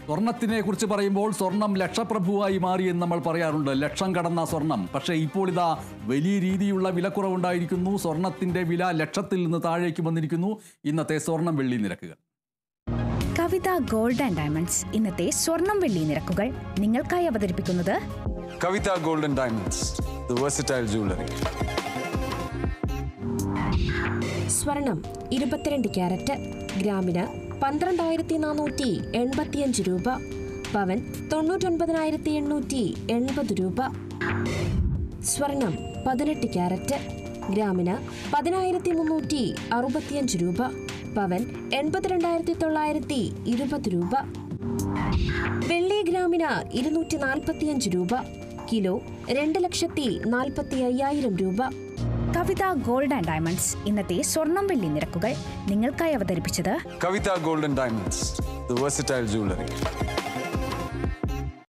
സ്വർണത്തിനെ കുറിച്ച് പറയുമ്പോൾ സ്വർണം ലക്ഷപ്രഭുവായി മാറിയെന്ന് നമ്മൾ പറയാറുണ്ട്. ലക്ഷം കടന്ന സ്വർണം. പക്ഷേ ഇപ്പോൾ ഇതാ വലിയ രീതിയിലുള്ള വിലക്കുറവുണ്ടായിരിക്കുന്നു. സ്വർണത്തിന്റെ വില ലക്ഷത്തിൽ നിന്ന് താഴേക്ക് വന്നിരിക്കുന്നു. ഇന്നത്തെ സ്വർണം വെള്ളി നിരക്കുകൾ. കവിത ഗോൾഡ് ആൻഡ് ഡയമണ്ട്സ് ഇന്നത്തെ സ്വർണം വെള്ളി നിരക്കുകൾ നിങ്ങൾക്കായി അവതരിപ്പിക്കുന്നത് Kavitha gold and diamonds, the versatile jewellery. സ്വർണം 22 ക്യാരറ്റ് ഗ്രാമിന് 12,485 രൂപ, പവൻ 99,880 രൂപ. സ്വർണം 18 ക്യാരറ്റ് ഗ്രാമിന് 10,365 രൂപ, പവൻ 82,920 രൂപ. വെള്ളി ഗ്രാമിന് 245 രൂപ, കിലോ 2,45,000 രൂപ. കവിത ഗോൾഡ് ആൻഡ് ഡയമണ്ട്സ് ഇന്നത്തെ സ്വർണം വെള്ളി നിരക്കുകൾ നിങ്ങൾക്കായി അവതരിപ്പിച്ചത് Kavitha gold and diamonds, the versatile jewellery.